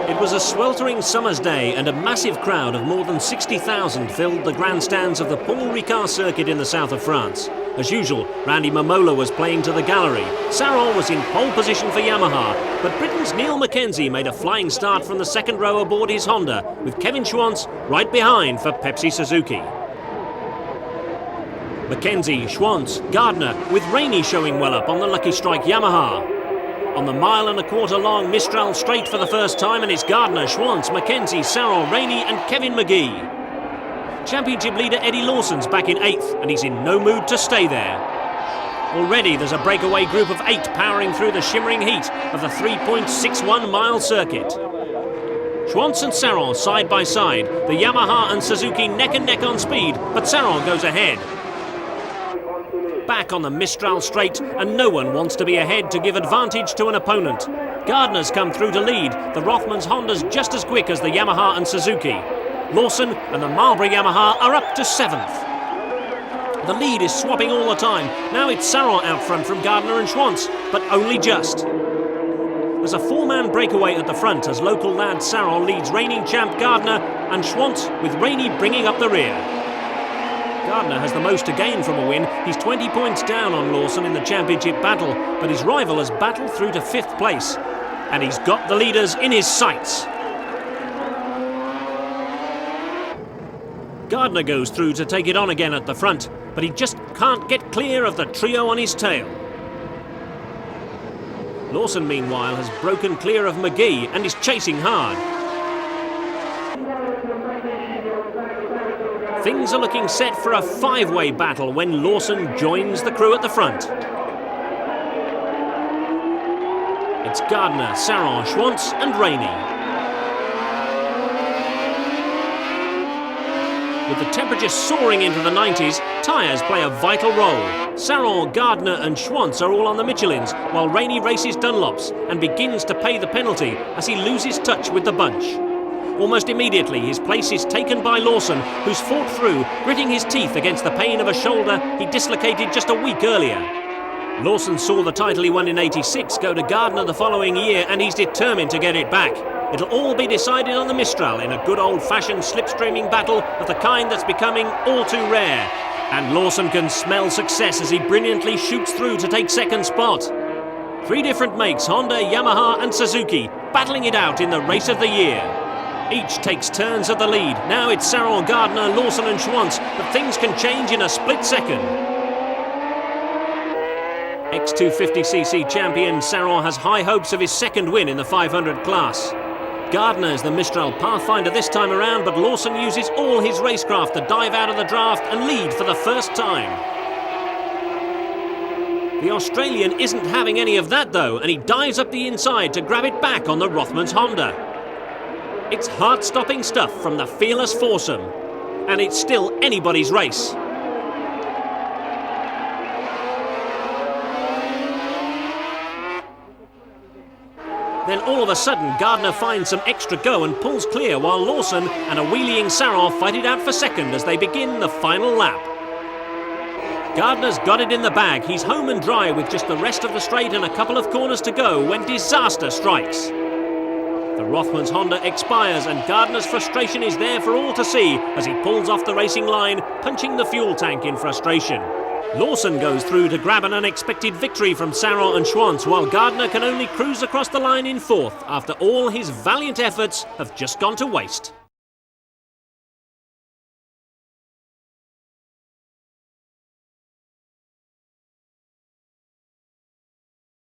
It was a sweltering summer's day and a massive crowd of more than 60,000 filled the grandstands of the Paul Ricard circuit in the south of France. As usual, Randy Mamola was playing to the gallery. Sarron was in pole position for Yamaha, but Britain's Neil Mackenzie made a flying start from the second row aboard his Honda, with Kevin Schwantz right behind for Pepsi Suzuki. Mackenzie, Schwantz, Gardner, with Rainey showing well up on the Lucky Strike Yamaha. On the mile-and-a-quarter-long Mistral straight for the first time, and it's Gardner, Schwantz, Mackenzie, Sarron, Rainey and Kevin McGee. Championship leader Eddie Lawson's back in 8th, and he's in no mood to stay there. Already there's a breakaway group of 8 powering through the shimmering heat of the 3.61-mile circuit. Schwantz and Sarron side by side, the Yamaha and Suzuki neck and neck on speed, but Sarron goes ahead. Back on the Mistral straight, and no one wants to be ahead to give advantage to an opponent. Gardner's come through to lead. The Rothmans Honda's just as quick as the Yamaha and Suzuki. Lawson and the Marlboro Yamaha are up to 7th. The lead is swapping all the time. Now it's Sarron out front from Gardner and Schwantz, but only just. There's a 4-man breakaway at the front as local lad Sarron leads reigning champ Gardner and Schwantz with Rainey bringing up the rear. Gardner has the most to gain from a win. He's 20 points down on Lawson in the championship battle, but his rival has battled through to 5th place. And he's got the leaders in his sights. Gardner goes through to take it on again at the front, but he just can't get clear of the trio on his tail. Lawson, meanwhile, has broken clear of McGee and is chasing hard. Things are looking set for a 5-way battle when Lawson joins the crew at the front. It's Gardner, Sarron, Schwantz and Rainey. With the temperature soaring into the 90s, tyres play a vital role. Sarron, Gardner and Schwantz are all on the Michelins, while Rainey races Dunlops and begins to pay the penalty as he loses touch with the bunch. Almost immediately, his place is taken by Lawson, who's fought through, gritting his teeth against the pain of a shoulder he dislocated just a week earlier. Lawson saw the title he won in '86 go to Gardner the following year, and he's determined to get it back. It'll all be decided on the Mistral in a good old-fashioned slipstreaming battle of the kind that's becoming all too rare. And Lawson can smell success as he brilliantly shoots through to take second spot. 3 different makes, Honda, Yamaha and Suzuki, battling it out in the race of the year. Each takes turns at the lead. Now it's Sarron, Gardner, Lawson and Schwantz, but things can change in a split second. X250cc champion Sarron has high hopes of his second win in the 500 class. Gardner is the Mistral pathfinder this time around, but Lawson uses all his racecraft to dive out of the draft and lead for the first time. The Australian isn't having any of that though, and he dives up the inside to grab it back on the Rothmans Honda. It's heart-stopping stuff from the fearless foursome, and it's still anybody's race. Then all of a sudden, Gardner finds some extra go and pulls clear, while Lawson and a wheeling Sarron fight it out for second as they begin the final lap. Gardner's got it in the bag. He's home and dry with just the rest of the straight and a couple of corners to go when disaster strikes. The Rothmans Honda expires and Gardner's frustration is there for all to see as he pulls off the racing line, punching the fuel tank in frustration. Lawson goes through to grab an unexpected victory from Sarron and Schwantz, while Gardner can only cruise across the line in 4th after all his valiant efforts have just gone to waste.